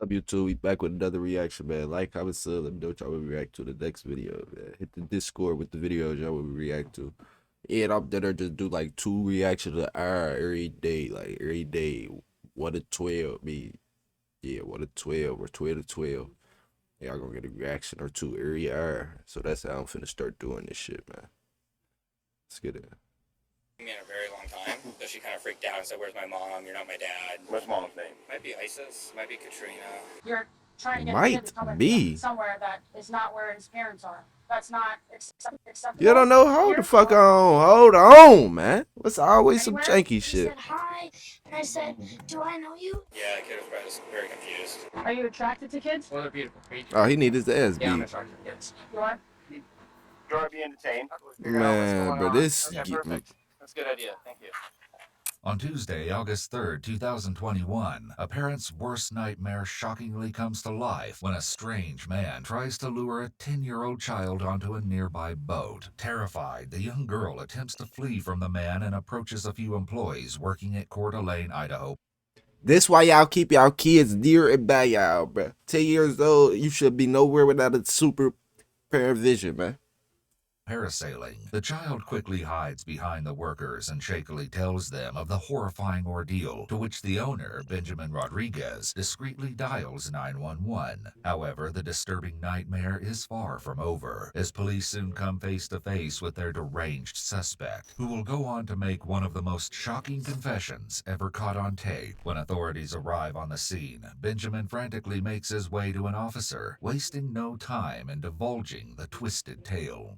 Up YouTube, we back with another reaction, man. Like, comment, sub, let me know what y'all will react to the next video, man. Hit the Discord with the videos y'all will react to. And I'm gonna just do like 2 reactions an hour every day, like every day. 1 to 12, yeah, 1 to 12 or 12 to 12. Y'all gonna get a reaction or two every hour. So that's how I'm finna start doing this shit, man. Let's get it. Me in a very long time. So she kind of freaked out and said, "Where's my mom? You're not my dad." What's mom's name? Might be Isis. Might be Katrina. You're trying to get a kid Might to come be. somewhere that is not where his parents are. That's not You acceptable. don't know. Hold the Here, fuck on. Hold on, man. What's always some anywhere. janky He shit? said hi, and I said, "Do I know you?" Yeah, the kid was probably just very confused. Are you attracted to kids? Well, they're beautiful creatures. Oh, he need his ass Yeah, I'm beat. attracted to kids. You are. You are being detained. Figure out what's Man, going but on. this. Okay, perfect. That's a good idea. Thank you. On Tuesday, August 3rd, 2021, a parent's worst nightmare shockingly comes to life when a strange man tries to lure a 10-year-old child onto a nearby boat. Terrified, the young girl attempts to flee from the man and approaches a few employees working at Coeur d'Alene, Idaho. This why y'all keep y'all kids near and by y'all, bro. 10 years old, you should be nowhere without a super pair of vision, man. Parasailing. The child quickly hides behind the workers and shakily tells them of the horrifying ordeal, to which the owner, Benjamin Rodriguez, discreetly dials 911. However, the disturbing nightmare is far from over, as police soon come face to face with their deranged suspect, who will go on to make one of the most shocking confessions ever caught on tape. When authorities arrive on the scene, Benjamin frantically makes his way to an officer, wasting no time in divulging the twisted tale.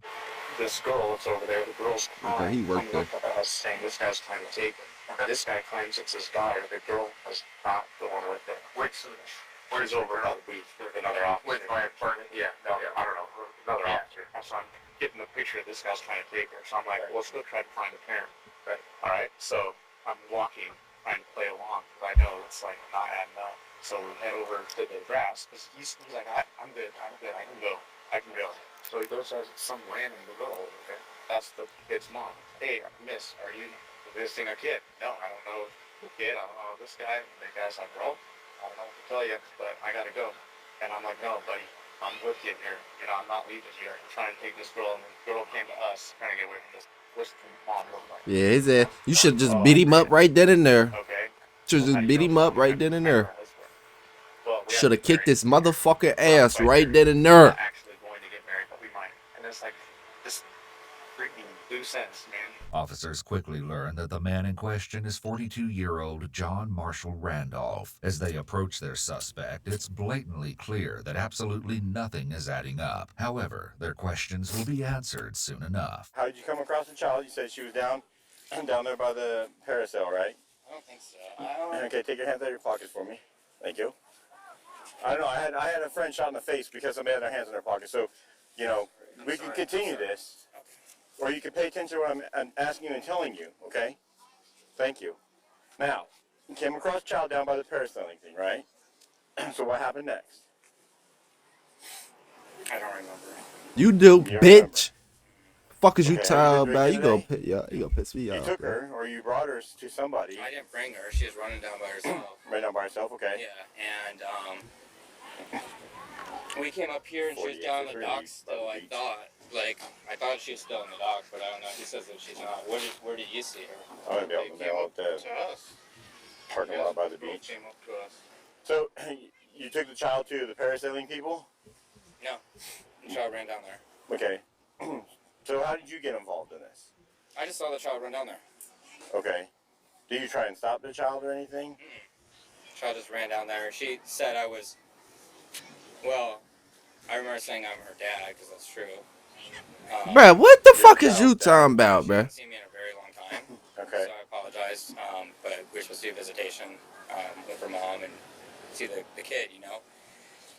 This girl that's over there, the girl's Okay, he crying, worked coming there. up to us saying this guy's trying to take her. This guy claims it's his daughter. The girl is not the one with it. Where's over another booth with another officer? With my apartment? Yeah, no, yeah. I don't know. Another officer. So I'm getting the picture of this guy's trying to take her. So I'm like, well, let's go try to find the parent. Right. All right. So I'm walking, trying to play along because I know it's like not adding up. So we head over to the grass because he's like, I'm good. I can go. I can go. So he goes as some random girl over there. That's the kid's mom. Hey, miss, are you visiting a kid? No, I don't know the kid. I don't know this guy. The guy's like, bro, I don't know what to tell you, but I gotta go. And I'm like, no, buddy, I'm with you here. You know, I'm not leaving here. I'm trying to take this girl, and the girl came to us, trying to get away from this. What's the mom look like? Yeah, his ass. You should just Oh, beat I him up forget. right then and there. Okay. Should Well, how just do you beat know him the up mom? I right got then the and camera. there. Well, we have Should to have get kicked married his here. motherfucking We're not ass quite right there then yet. and We're not there. actually going to get married, but we might. And it's like this freaking loose ends, man. Officers quickly learn that the man in question is 42-year-old John Marshall Randolph. As they approach their suspect, it's blatantly clear that absolutely nothing is adding up. However, their questions will be answered soon enough. How did you come across the child? You said she was down there by the parasail, right? I don't think so. Okay, take your hands out of your pockets for me. Thank you. I don't know. I had a friend shot in the face because somebody had their hands in their pockets. So, you know, we can continue this, or you can pay attention to what I'm asking you and telling you. Okay? Thank you. Now, you came across a child down by the parasailing thing, right? So what happened next? I don't remember. You do, You don't remember. bitch. Fuck is you Okay, have you been talking about? drinking You gonna today? you gonna piss me You off, took bro. her, or you brought her to somebody. I didn't bring her. She was running down by herself. Right now by herself, okay? Yeah, and we came up here and she was down in the docks still. I thought she was still in the docks, but I don't know. He says that she's not. Where did you see her? I'm gonna be able to mail it to us. parking lot by the beach. Came up to us. So, you took the child to the parasailing people? No, the child ran down there. Okay. So how did you get involved in this? I just saw the child run down there. Okay. Did you try and stop the child or anything? The child just ran down there. She said I was. Well, I remember saying I'm her dad because that's true. Bruh, what the Your fuck is you child's dad. talking about, She bruh? hasn't seen me in a very long time. Okay. So I apologize. But we were supposed to do a visitation with her mom and see the kid, you know.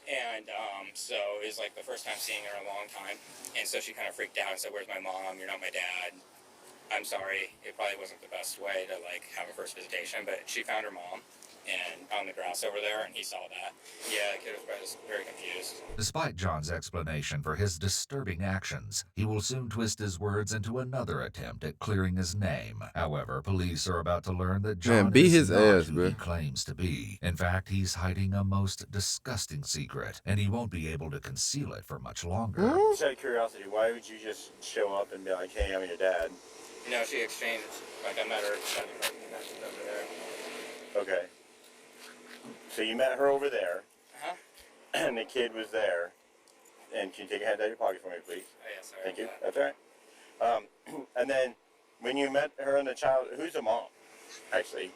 And so it was like the first time seeing her in a long time. And so she kind of freaked out and said, "Where's my mom? You're not my dad." I'm sorry. It probably wasn't the best way to like have a first visitation, but she found her mom. and on the grass over there, and he saw that. Yeah, the kid was very confused. Despite John's explanation for his disturbing actions, he will soon twist his words into another attempt at clearing his name. However, police are about to learn that John Man, beat is his not ass, who bro. he claims to be. In fact, he's hiding a most disgusting secret, and he won't be able to conceal it for much longer. Just out of curiosity, why would you just show up and be like, hey, I'm your dad? You know, she exchanged, like, I met her at the over there. Okay. So you met her over there, Uh-huh. and the kid was there. And can you take your hand out of your pocket for me, please? Oh, yeah, sorry. Thank you. That's all right. And then when you met her and the child, who's the mom, actually?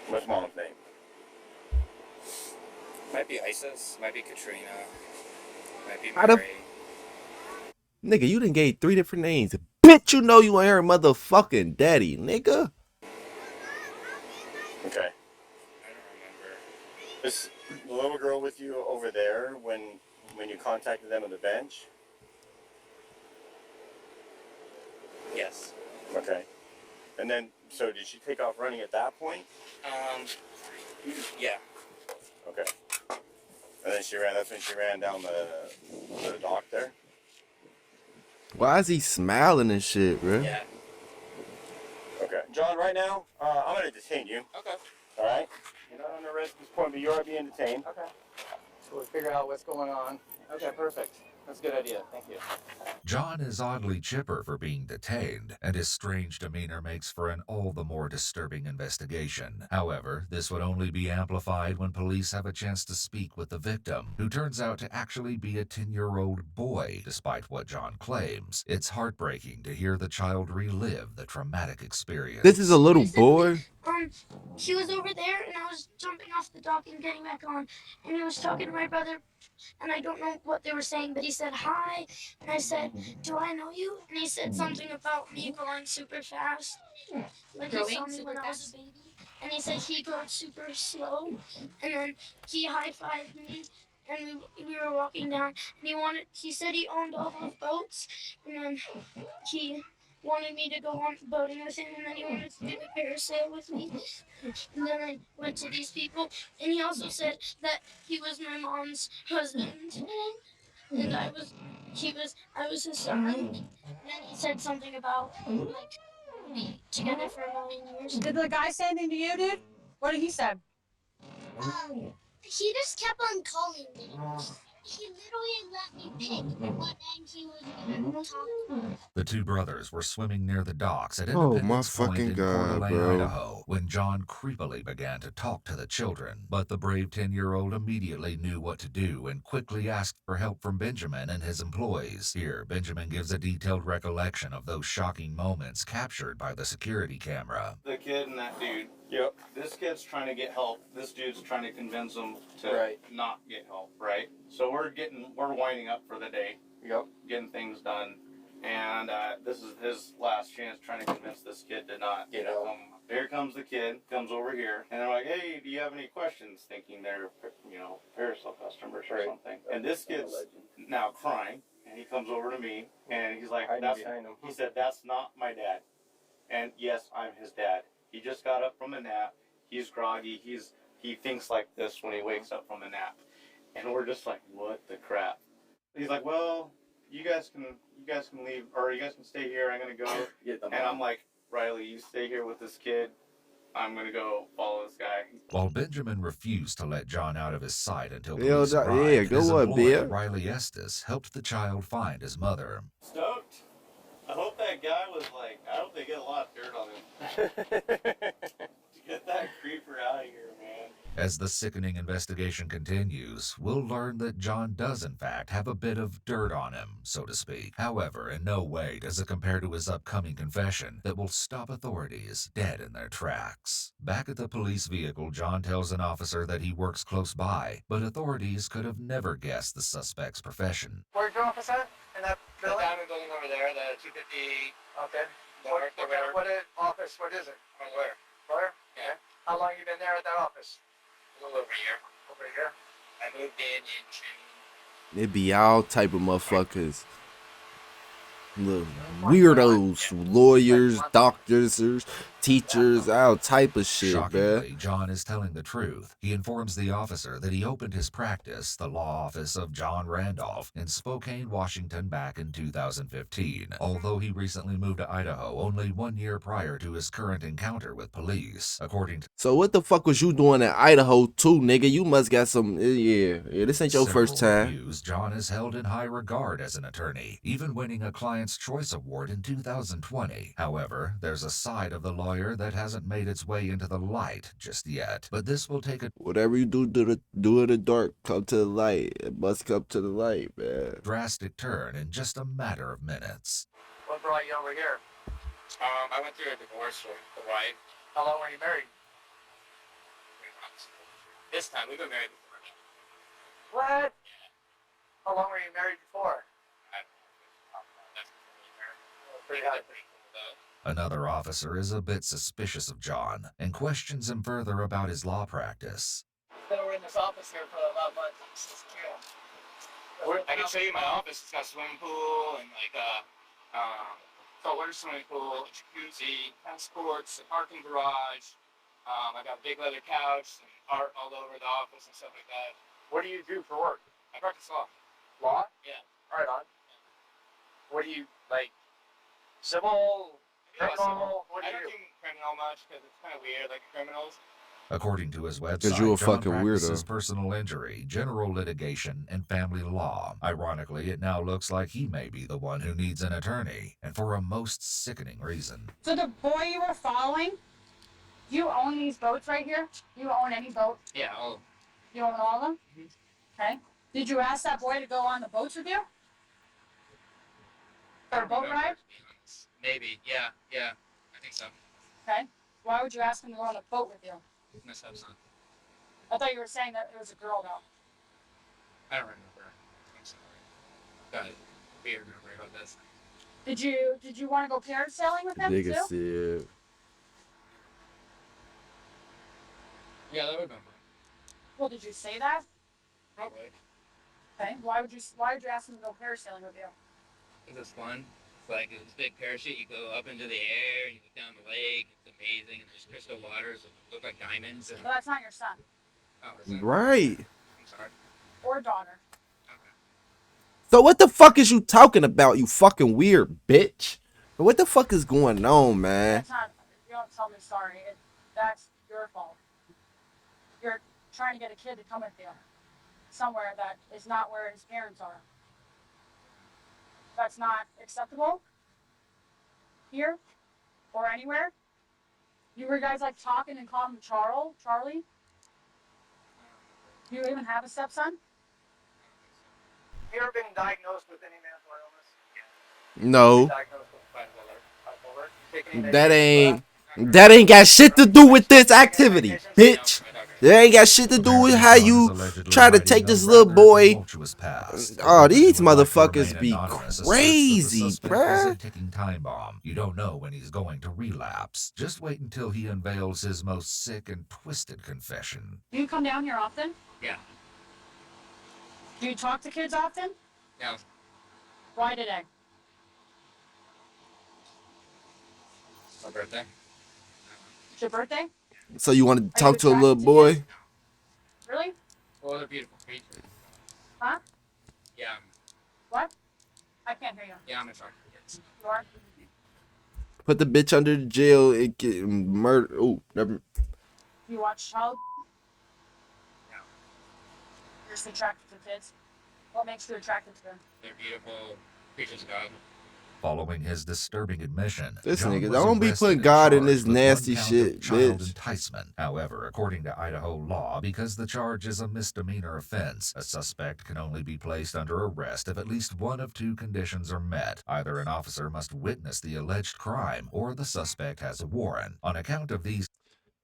What's mom's name? Might be Isis, might be Katrina, might be How the- Mary. Nigga, you done gave 3 different names. Bitch, you know you ain't her motherfucking daddy, nigga. Okay. I don't remember. Is the little girl with you over there when you contacted them on the bench? Yes. Okay. And then, so did she take off running at that point? Yeah. Okay. And then that's when she ran down the dock there? Why is he smiling and shit, bro? Yeah. Okay. John, right now, I'm going to detain you. Okay. All right? You're not under arrest at this point, but you are being detained. Okay. So we figure out what's going on. Okay, perfect. That's a good idea. Thank you. John is oddly chipper for being detained, and his strange demeanor makes for an all the more disturbing investigation. However, this would only be amplified when police have a chance to speak with the victim, who turns out to actually be a 10-year-old boy, despite what John claims. It's heartbreaking to hear the child relive the traumatic experience. This is a little boy. He was over there, and I was jumping off the dock and getting back on, and he was talking to my brother, and I don't know what they were saying, but he said hi, and I said, do I know you? And he said something about me going super fast, like he saw me when I was a baby, and he said he got super slow, and then he high-fived me, and we were walking down, and he said he owned all those boats, and then he wanted me to go on boating with him, and then he wanted to do the parasail with me. And then I went to these people, and he also said that he was my mom's husband, and I was his son. And then he said something about like being together for 1,000,000 years. Did the guy say anything to you, dude? What did he say? He just kept on calling me. He literally let me pick what name he was going to talk about. The two brothers were swimming near the docks at Oh, Independence my Point fucking in God, Coeur d'Alene, bro. Idaho, when John creepily began to talk to the children. But the brave 10-year-old immediately knew what to do and quickly asked for help from Benjamin and his employees. Here, Benjamin gives a detailed recollection of those shocking moments captured by the security camera. The kid and that dude. Yep. This kid's trying to get help. This dude's trying to convince him to Right. not get help, right? So we're winding up for the day, Yep. getting things done, and this is his last chance trying to convince this kid to not get help. Here comes the kid, comes over here, and they're like, "Hey, do you have any questions?" Thinking they're, Parasol customers or something. And this kid's now crying, and he comes over to me, and he's like, he said, "That's not my dad." And yes, I'm his dad. He just got up from a nap. He's groggy. He thinks like this when he wakes up from a nap. And we're just like, what the crap? He's like, well, you guys can leave, or you guys can stay here. I'm gonna go. And I'm like, Riley, you stay here with this kid. I'm gonna go follow this guy. While Benjamin refused to let John out of his sight until Yo, police yeah, arrived, go his on, employee, Bill. Riley Estes, helped the child find his mother. Stoked. I hope that guy was like, I hope they get a lot of dirt on him. Get that creeper out of here, man. As the sickening investigation continues, we'll learn that John does in fact have a bit of dirt on him, so to speak. However, in no way does it compare to his upcoming confession that will stop authorities dead in their tracks. Back at the police vehicle, John tells an officer that he works close by, but authorities could have never guessed the suspect's profession. Where's your office at? In that The building? diamond building over there, the 250 Okay. north or whatever. What office? What is it? Where? Where? Yeah. How long you been there at that office? A little over here. Over here. I moved in June. It be all type of motherfuckers. Look, weirdos, lawyers, doctors, teachers, all type of shit, bruh. Shockingly, John is telling the truth. He informs the officer that he opened his practice, the law office of John Randolph, in Spokane, Washington back in 2015, although he recently moved to Idaho only 1 year prior to his current encounter with police. According to So what the fuck was you doing in Idaho too, nigga? You must got some, yeah, this ain't your first several time. reviews, John is held in high regard as an attorney, even winning a Client's Choice Award in 2020. However, there's a side of the lawyer that hasn't made its way into the light just yet, but this will take a Whatever you do in the dark, come to the light. It must come to the light, man. drastic turn in just a matter of minutes. What brought you over here? I went through a divorce with the wife. How long were you married? This time, we've been married before. What? How long were you married before? Pretty high. Another officer is a bit suspicious of John and questions him further about his law practice. Been over in this office here for about a month. Since June. I can show you my office. It's got a swimming pool and like saltwater swimming pool, jacuzzi, tennis courts, a parking garage. I got a big leather couch and art all over the office and stuff like that. What do you do for work? I practice law. Law? Yeah. Right on. What do you, like, civil, criminal? What do I you don't do criminal much because it's kind of weird, like criminals. According to his website, you a John fucking practices weirdo. personal injury, general litigation, and family law. Ironically, it now looks like he may be the one who needs an attorney, and for a most sickening reason. So the boy you were following, do you own these boats right here? Do you own any boat? Yeah. You own all of them? Okay. Did you ask that boy to go on the boats with you? For a boat ride? Maybe. Yeah. Yeah. I think so. Okay. Why would you ask him to go on a boat with you? My stepson. I thought you were saying that it was a girl though. I don't remember. I'm sorry. Got it. Weird memory about this. Did you want to go parasailing with him Nigga too? said, Yeah, that would be fun. Well, did you say that? Probably. Okay. Why would you ask him to go parasailing with you? Is this fun? It's like this big parachute. You go up into the air. You go down the lake. It's amazing. And there's crystal waters that look like diamonds. And Well, that's not your son oh, is that- right. I'm sorry. or daughter. Okay. So what the fuck is you talking about, you fucking weird bitch? What the fuck is going on, man? That's not. You don't tell me sorry. That's your fault. You're trying to get a kid to come with you somewhere that is not where his parents are. That's not acceptable here or anywhere. You were guys like talking and calling him Charlie. Do you even have a stepson? you ever been diagnosed with any mental illness? No, Diagnosed with bipolar? Take any that medication ain't got shit to do with this activity, bitch. That ain't got shit to do with how you try to take this little boy. Oh, these motherfuckers be crazy, bruh. Ticking time bomb. You don't know when he's going to relapse. Just wait until he unveils his most sick and twisted confession. Do you come down here often? Yeah. Do you talk to kids often? Yeah. Why today? My birthday. It's your birthday? So you want to Are talk you to a little attracted to boy? kids? Really? Well, they're beautiful creatures. Huh? Yeah. What? I can't hear you. Yeah, I'm attracted to kids. You are? Put the bitch under the jail and get murdered. Oh, never. You watch child? No. You're just attracted to kids? What makes you attracted to them? They're beautiful creatures of God. Following his disturbing admission, This John nigga, was don't be arrested putting and God in charged this with nasty 1 count shit, of child bitch. enticement. However, according to Idaho law, because the charge is a misdemeanor offense, a suspect can only be placed under arrest if at least one of two conditions are met. Either an officer must witness the alleged crime, or the suspect has a warrant. On account of these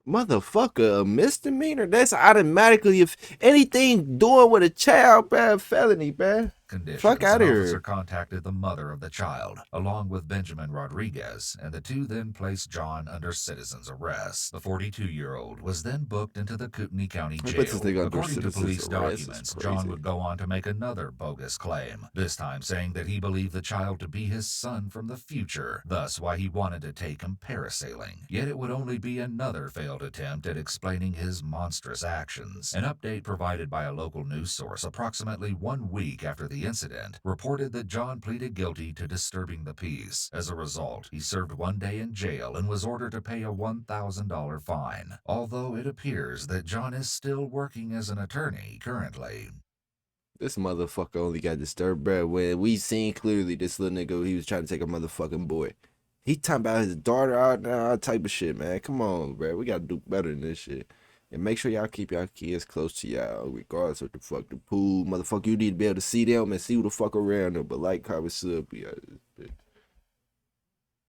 Motherfucker, a misdemeanor? That's automatically, if anything doing with a child, bruh, felony, bruh. conditions, Fuck outta an here. officer contacted the mother of the child, along with Benjamin Rodriguez, and the two then placed John under citizen's arrest. The 42-year-old was then booked into the Kootenai County Who puts this Jail. nigga under According to citizen's police arrest? It's documents, crazy. John would go on to make another bogus claim, this time saying that he believed the child to be his son from the future, thus why he wanted to take him parasailing. Yet it would only be another failed attempt at explaining his monstrous actions. An update provided by a local news source approximately 1 week after the incident reported that John pleaded guilty to disturbing the peace. As a result, he served 1 day in jail and was ordered to pay a $1,000 fine, although it appears that John is still working as an attorney currently. This motherfucker only got disturbed, bro. When we seen clearly this little nigga, he was trying to take a motherfucking boy. He talking about his daughter out now, all type of shit, man. Come on, bro. We gotta do better than this shit. And make sure y'all keep y'all kids close to y'all, regardless of the fuck the pool. Motherfucker, you need to be able to see them and see who the fuck around them. But like, comment, sub, yeah.